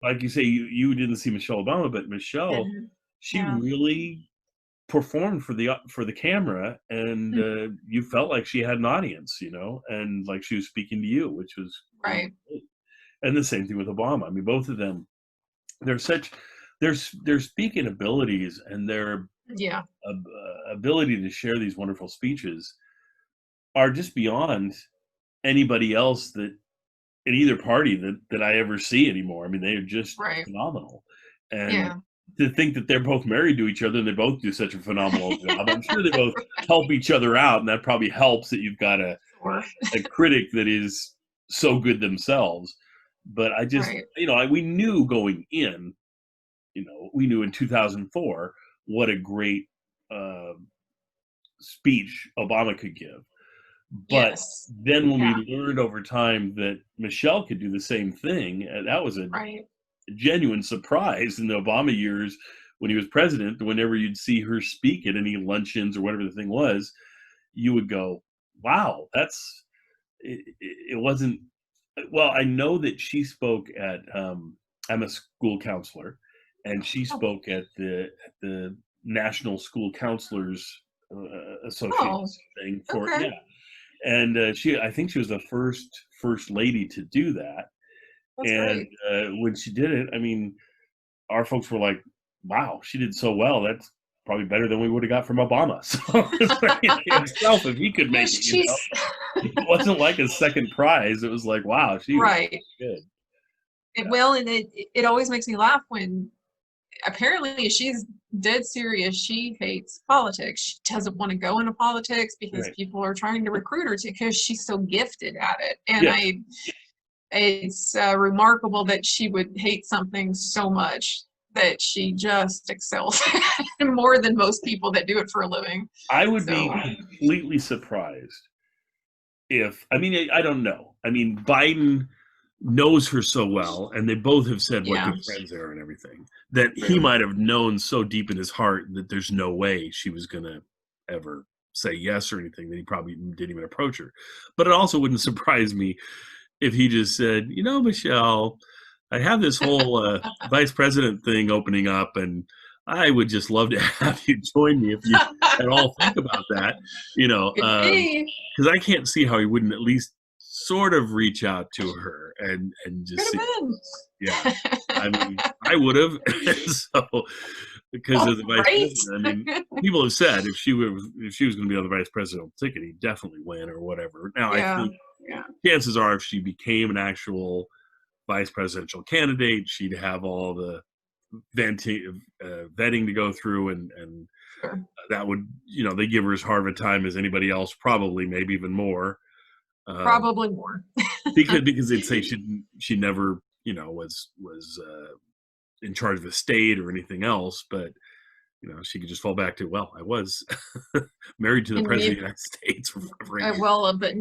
like you say, you didn't see Michelle Obama, but Michelle, Didn't. she Yeah. really performed for the camera, and, Mm, you felt like she had an audience, you know, and like she was speaking to you, which was right. great. And the same thing with Obama. I mean, both of them, they're such their speaking abilities and their Yeah. ability to share these wonderful speeches are just beyond anybody else that in either party that I ever see anymore. I mean, they are just Right. phenomenal, and Yeah. to think that they're both married to each other and they both do such a phenomenal job. I'm sure they both help each other out, and that probably helps that you've got Sure. a critic that is so good themselves. But I just, Right. we knew going in, we knew in 2004 what a great uh, speech Obama could give. But Yes. then when we Yeah. learned over time that Michelle could do the same thing, that was a Right. genuine surprise in the Obama years when he was president. Whenever you'd see her speak at any luncheons or whatever the thing was, you would go, "Wow, that's it wasn't." Well, I know that she spoke at. I'm a school counselor, and she Oh. spoke at the National School Counselors Association Oh. thing for, Okay. yeah, and I think she was the first lady to do that. That's And great. when she did it, I mean, our folks were like, "Wow, she did so well. That's probably better than we would have got from Obama." So it's like himself, if he could Yeah, make it, she's it wasn't like a second prize. It was like, wow, she was right. good. It Yeah, will, and it always makes me laugh when apparently she's dead serious. She hates politics. She doesn't want to go into politics because right. people are trying to recruit her to because she's so gifted at it. And Yes, it's remarkable that she would hate something so much that she just excels more than most people that do it for a living. I would be So completely surprised if, I mean, I don't know. I mean, Biden knows her so well, and they both have said what yeah, good friends they are and everything, that he true. might have known so deep in his heart that there's no way she was going to ever say yes or anything, that he probably didn't even approach her. But it also wouldn't surprise me if he just said, Michelle, I have this whole vice president thing opening up, and I would just love to have you join me if you at all think about that, Could be. because I can't see how he wouldn't at least sort of reach out to her and Could just have see. been. Yeah, I mean, I would have. So because Oh, as the vice right? president, I mean, people have said if she was going to be on the vice presidential ticket, he'd definitely win or whatever. Now, I Yeah, think yeah, chances are, if she became an actual vice presidential candidate, she'd have all the vetting to go through, and sure. that would, they give her as hard of a time as anybody else, probably, maybe even more, um, Probably more. because they'd say she never, was in charge of the state or anything else, but she could just fall back to, well, I was married to the And president you, of the United States for 8 years. well, but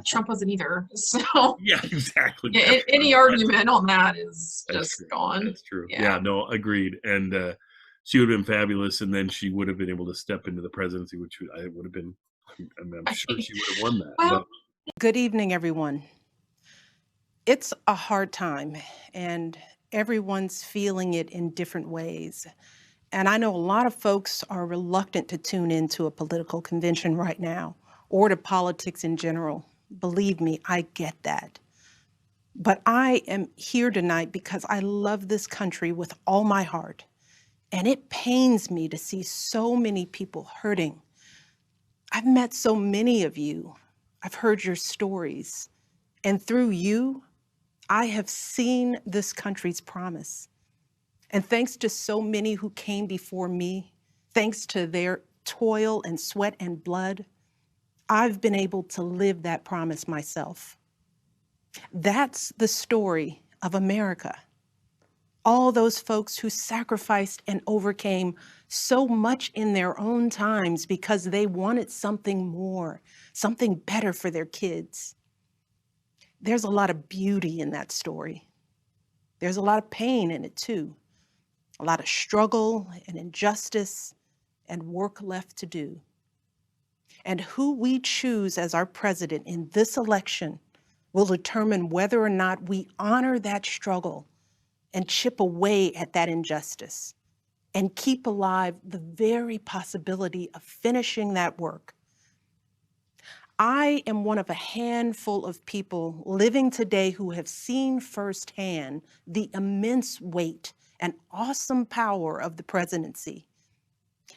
Trump wasn't either. So Yeah, exactly. yeah, That's true. any argument on that is That's just true. gone. That's true. Yeah, Yeah. no, agreed. And she would have been fabulous, and then she would have been able to step into the presidency, which I would have been. I mean, I'm sure Right. she would have won that. Well, But Good evening, everyone. It's a hard time, and everyone's feeling it in different ways. And I know a lot of folks are reluctant to tune into a political convention right now or to politics in general. Believe me, I get that. But I am here tonight because I love this country with all my heart. And it pains me to see so many people hurting. I've met so many of you. I've heard your stories. And through you, I have seen this country's promise. And thanks to so many who came before me, thanks to their toil and sweat and blood, I've been able to live that promise myself. That's the story of America. All those folks who sacrificed and overcame so much in their own times because they wanted something more, something better for their kids. There's a lot of beauty in that story. There's a lot of pain in it too. A lot of struggle and injustice and work left to do. And who we choose as our president in this election will determine whether or not we honor that struggle and chip away at that injustice and keep alive the very possibility of finishing that work. I am one of a handful of people living today who have seen firsthand the immense weight and awesome power of the presidency.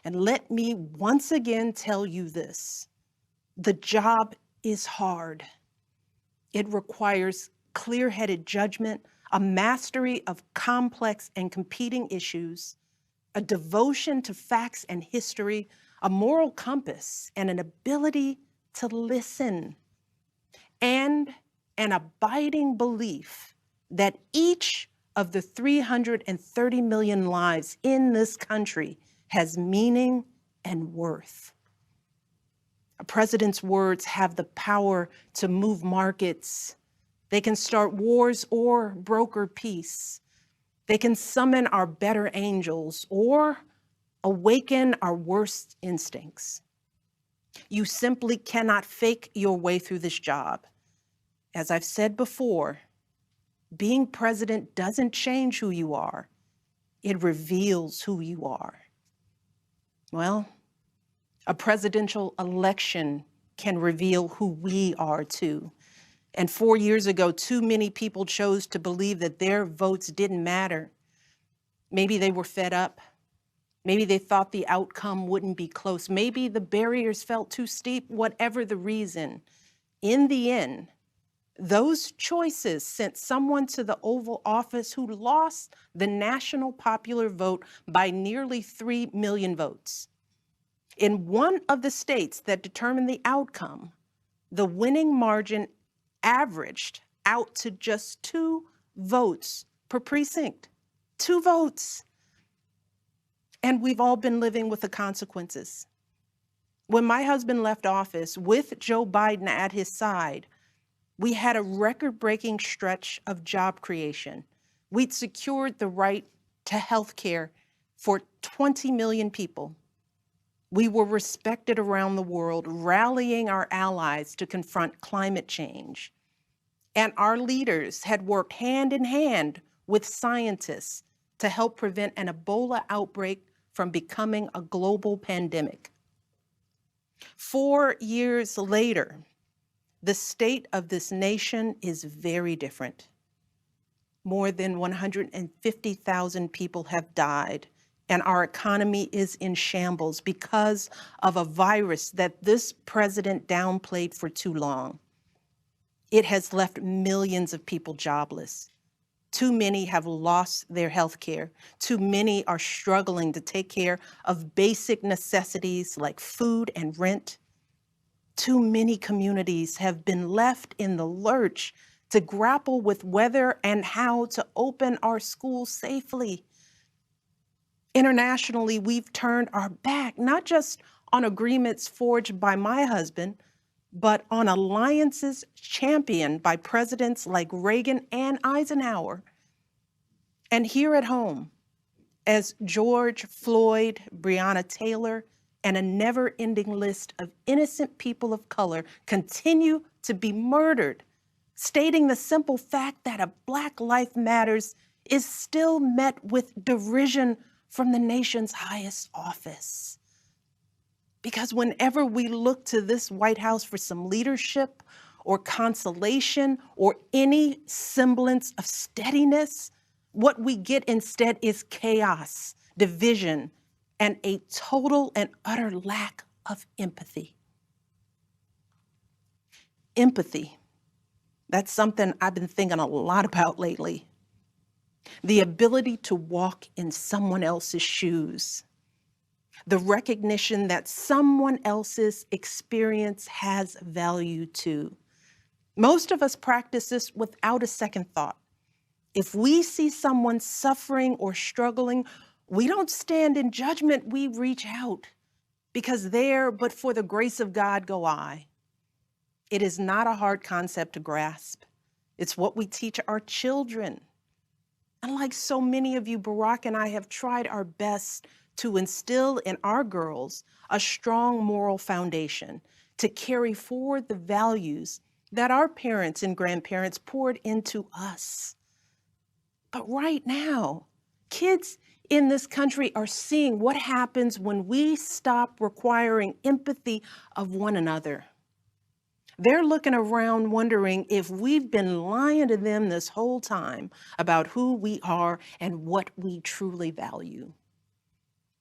And let me once again tell you this: the job is hard. It requires clear-headed judgment, a mastery of complex and competing issues, a devotion to facts and history, a moral compass, and an ability to listen, and an abiding belief that each of the 330 million lives in this country has meaning and worth. A president's words have the power to move markets. They can start wars or broker peace. They can summon our better angels or awaken our worst instincts. You simply cannot fake your way through this job. As I've said before, being president doesn't change who you are. It reveals who you are. Well, a presidential election can reveal who we are too. And 4 years ago, too many people chose to believe that their votes didn't matter. Maybe they were fed up. Maybe they thought the outcome wouldn't be close. Maybe the barriers felt too steep, whatever the reason. In the end, those choices sent someone to the Oval Office who lost the national popular vote by nearly 3 million votes. In one of the states that determined the outcome, the winning margin averaged out to just 2 votes per precinct. 2 votes. And we've all been living with the consequences. When my husband left office with Joe Biden at his side, we had a record-breaking stretch of job creation. We'd secured the right to health care for 20 million people. We were respected around the world, rallying our allies to confront climate change. And our leaders had worked hand in hand with scientists to help prevent an Ebola outbreak from becoming a global pandemic. 4 years later, the state of this nation is very different. More than 150,000 people have died, and our economy is in shambles because of a virus that this president downplayed for too long. It has left millions of people jobless. Too many have lost their health care. Too many are struggling to take care of basic necessities like food and rent. Too many communities have been left in the lurch to grapple with whether and how to open our schools safely. Internationally, we've turned our back, not just on agreements forged by my husband, but on alliances championed by presidents like Reagan and Eisenhower. And here at home, as George Floyd, Breonna Taylor, and a never-ending list of innocent people of color continue to be murdered, stating the simple fact that a Black Life Matters is still met with derision from the nation's highest office. Because whenever we look to this White House for some leadership or consolation or any semblance of steadiness, what we get instead is chaos, division, and a total and utter lack of empathy. Empathy, that's something I've been thinking a lot about lately. The ability to walk in someone else's shoes. The recognition that someone else's experience has value too. Most of us practice this without a second thought. If we see someone suffering or struggling, we don't stand in judgment, we reach out. Because there, but for the grace of God, go I. It is not a hard concept to grasp. It's what we teach our children. And like so many of you, Barack and I have tried our best to instill in our girls a strong moral foundation to carry forward the values that our parents and grandparents poured into us. But right now, kids in this country are seeing what happens when we stop requiring empathy of one another. They're looking around wondering if we've been lying to them this whole time about who we are and what we truly value.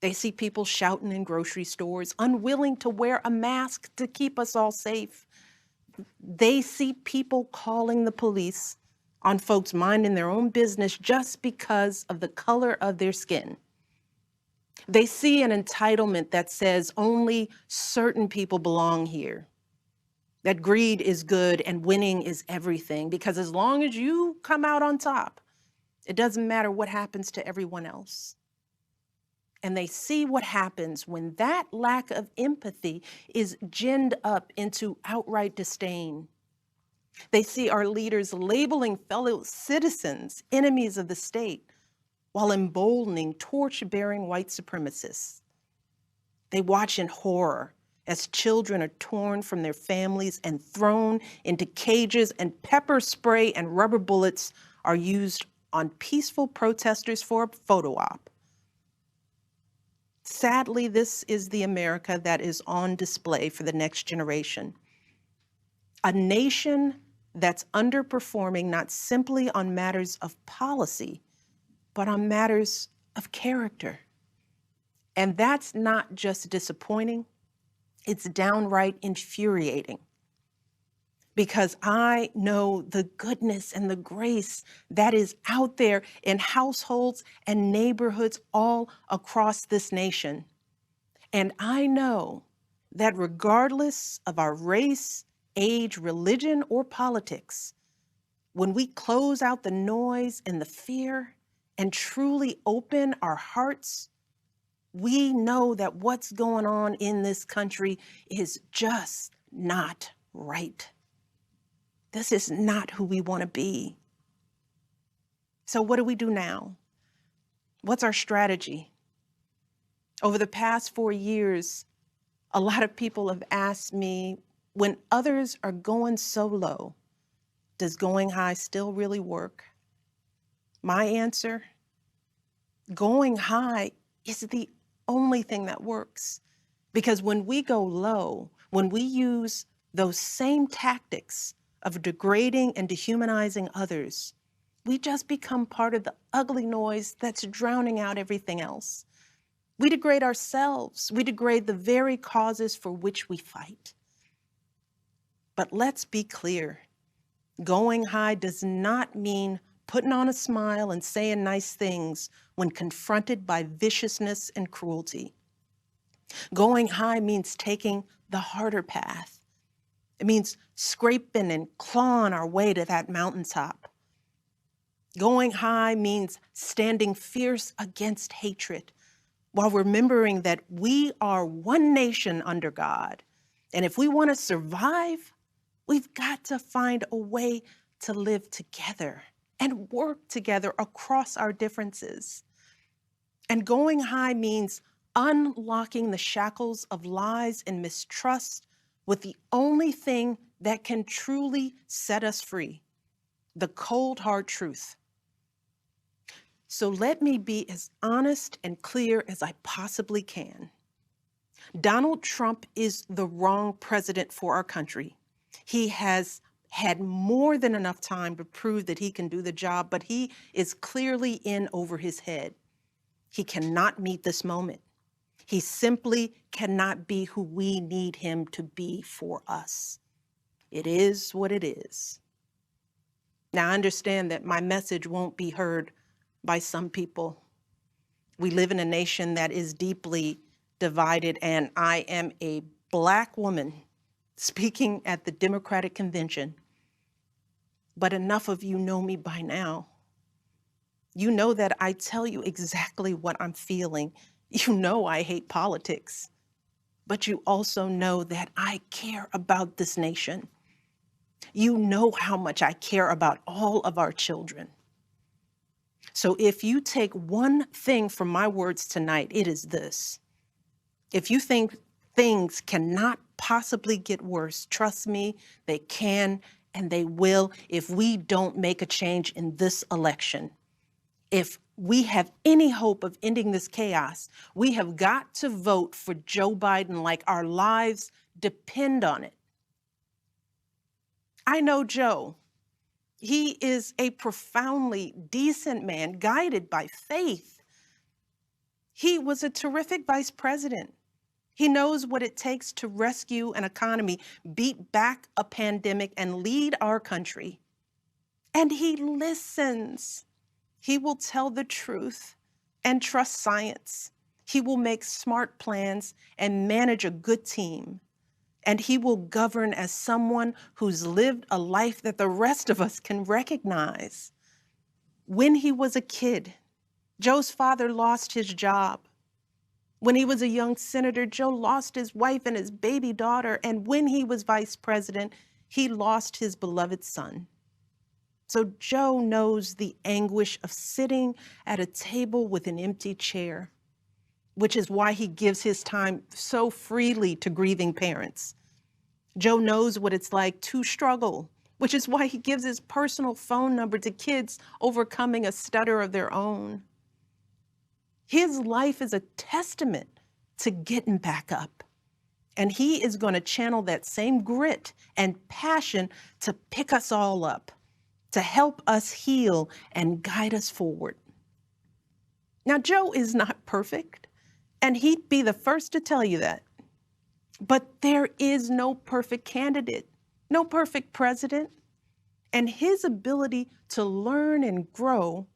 They see people shouting in grocery stores, unwilling to wear a mask to keep us all safe. They see people calling the police on folks minding their own business just because of the color of their skin. They see an entitlement that says only certain people belong here, that greed is good and winning is everything, because as long as you come out on top, it doesn't matter what happens to everyone else. And they see what happens when that lack of empathy is ginned up into outright disdain. They see our leaders labeling fellow citizens enemies of the state while emboldening torch-bearing white supremacists. They watch in horror as children are torn from their families and thrown into cages, and pepper spray and rubber bullets are used on peaceful protesters for a photo op. Sadly, this is the America that is on display for the next generation. A nation that's underperforming not simply on matters of policy, but on matters of character. And that's not just disappointing, it's downright infuriating. Because I know the goodness and the grace that is out there in households and neighborhoods all across this nation. And I know that regardless of our race, age, religion, or politics, when we close out the noise and the fear and truly open our hearts, we know that what's going on in this country is just not right. This is not who we want to be. So what do we do now? What's our strategy? Over the past 4 years, a lot of people have asked me, when others are going so low, does going high still really work? My answer, going high is the only thing that works. Because when we go low, when we use those same tactics of degrading and dehumanizing others, we just become part of the ugly noise that's drowning out everything else. We degrade ourselves. We degrade the very causes for which we fight. But let's be clear. Going high does not mean putting on a smile and saying nice things when confronted by viciousness and cruelty. Going high means taking the harder path. It means scraping and clawing our way to that mountaintop. Going high means standing fierce against hatred while remembering that we are one nation under God. And if we want to survive, we've got to find a way to live together and work together across our differences. And going high means unlocking the shackles of lies and mistrust with the only thing that can truly set us free, the cold, hard truth. So let me be as honest and clear as I possibly can. Donald Trump is the wrong president for our country. He has had more than enough time to prove that he can do the job, but he is clearly in over his head. He cannot meet this moment. He simply cannot be who we need him to be for us. It is what it is. Now, I understand that my message won't be heard by some people. We live in a nation that is deeply divided, and I am a Black woman speaking at the Democratic Convention. But enough of you know me by now. You know that I tell you exactly what I'm feeling. You know I hate politics, but you also know that I care about this nation. You know how much I care about all of our children. So if you take one thing from my words tonight, it is this. If you think things cannot possibly get worse, trust me, they can and they will if we don't make a change in this election. If we have any hope of ending this chaos, we have got to vote for Joe Biden like our lives depend on it. I know Joe. He is a profoundly decent man, guided by faith. He was a terrific vice president. He knows what it takes to rescue an economy, beat back a pandemic, and lead our country. And he listens. He will tell the truth and trust science. He will make smart plans and manage a good team. And he will govern as someone who's lived a life that the rest of us can recognize. When he was a kid, Joe's father lost his job. When he was a young senator, Joe lost his wife and his baby daughter. And when he was vice president, he lost his beloved son. So Joe knows the anguish of sitting at a table with an empty chair, which is why he gives his time so freely to grieving parents. Joe knows what it's like to struggle, which is why he gives his personal phone number to kids overcoming a stutter of their own. His life is a testament to getting back up. And he is going to channel that same grit and passion to pick us all up, to help us heal and guide us forward. Now, Joe is not perfect, and he'd be the first to tell you that. But there is no perfect candidate, no perfect president. And his ability to learn and grow,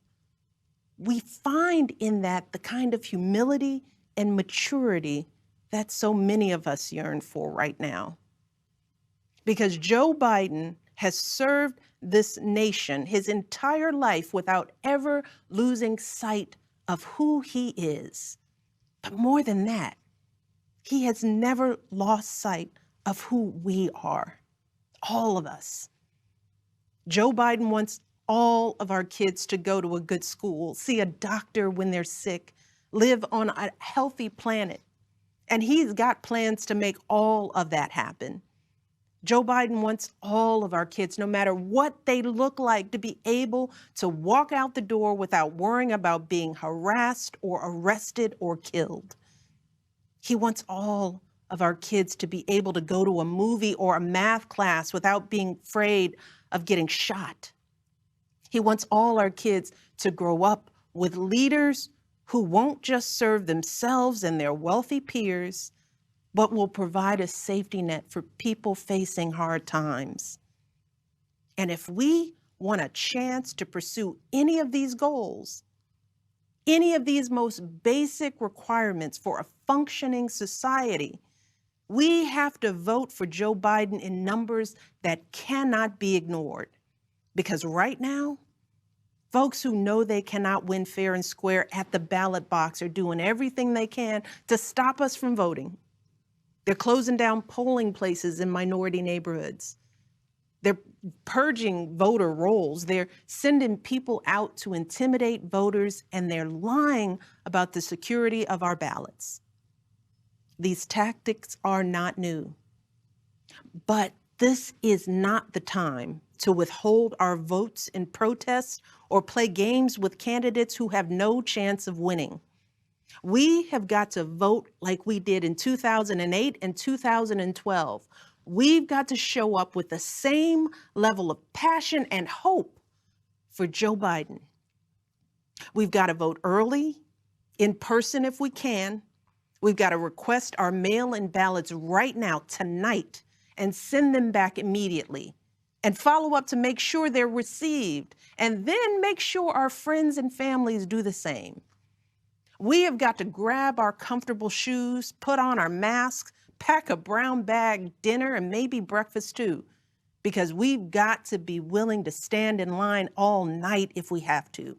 we find in that the kind of humility and maturity that so many of us yearn for right now. Because Joe Biden has served this nation his entire life without ever losing sight of who he is. But more than that, he has never lost sight of who we are, all of us. Joe Biden wants all of our kids to go to a good school, see a doctor when they're sick, live on a healthy planet. And he's got plans to make all of that happen. Joe Biden wants all of our kids, no matter what they look like, to be able to walk out the door without worrying about being harassed or arrested or killed. He wants all of our kids to be able to go to a movie or a math class without being afraid of getting shot. He wants all our kids to grow up with leaders who won't just serve themselves and their wealthy peers, but will provide a safety net for people facing hard times. And if we want a chance to pursue any of these goals, any of these most basic requirements for a functioning society, we have to vote for Joe Biden in numbers that cannot be ignored. Because right now, folks who know they cannot win fair and square at the ballot box are doing everything they can to stop us from voting. They're closing down polling places in minority neighborhoods. They're purging voter rolls. They're sending people out to intimidate voters, and they're lying about the security of our ballots. These tactics are not new. But this is not the time to withhold our votes in protest or play games with candidates who have no chance of winning. We have got to vote like we did in 2008 and 2012. We've got to show up with the same level of passion and hope for Joe Biden. We've got to vote early, in person if we can. We've got to request our mail-in ballots right now, tonight, and send them back immediately. And follow up to make sure they're received. And then make sure our friends and families do the same. We have got to grab our comfortable shoes, put on our masks, pack a brown bag dinner, and maybe breakfast too, because we've got to be willing to stand in line all night if we have to.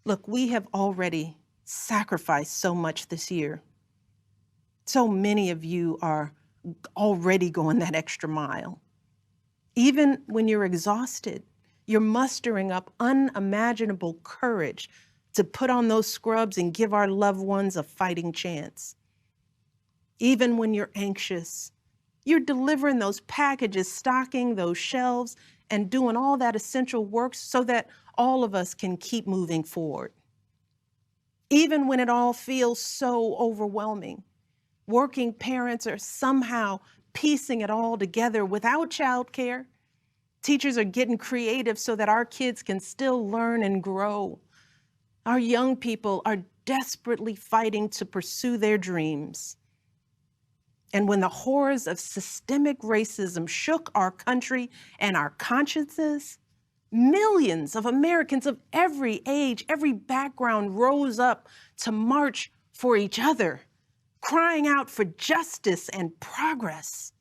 Look, we have already sacrificed so much this year. So many of you are already going that extra mile. Even when you're exhausted, you're mustering up unimaginable courage to put on those scrubs and give our loved ones a fighting chance. Even when you're anxious, you're delivering those packages, stocking those shelves, and doing all that essential work so that all of us can keep moving forward. Even when it all feels so overwhelming, working parents are somehow piecing it all together without childcare. Teachers are getting creative so that our kids can still learn and grow. Our young people are desperately fighting to pursue their dreams. And when the horrors of systemic racism shook our country and our consciences, millions of Americans of every age, every background rose up to march for each other, crying out for justice and progress.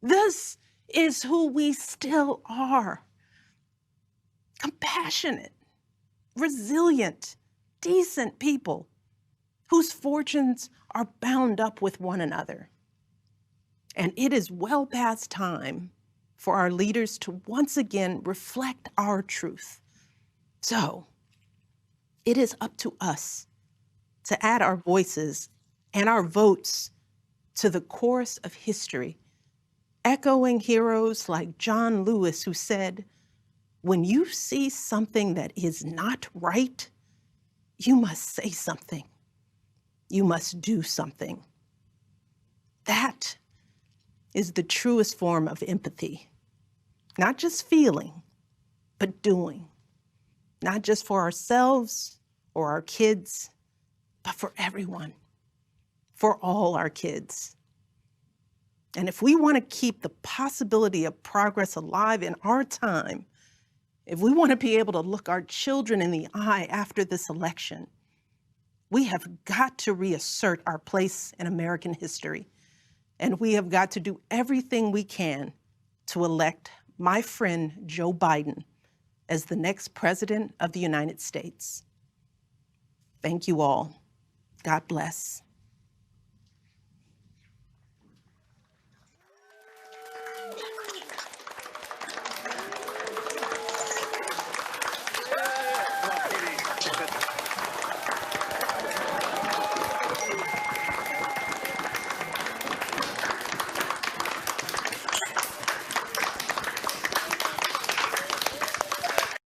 This is who we still are. Compassionate, resilient, decent people whose fortunes are bound up with one another. And it is well past time for our leaders to once again reflect our truth. So it is up to us to add our voices and our votes to the chorus of history, echoing heroes like John Lewis, who said, "When you see something that is not right, you must say something. You must do something." That is the truest form of empathy. Not just feeling, but doing. Not just for ourselves or our kids, but for everyone, for all our kids. And if we want to keep the possibility of progress alive in our time, if we want to be able to look our children in the eye after this election, we have got to reassert our place in American history. And we have got to do everything we can to elect my friend Joe Biden as the next president of the United States. Thank you all. God bless.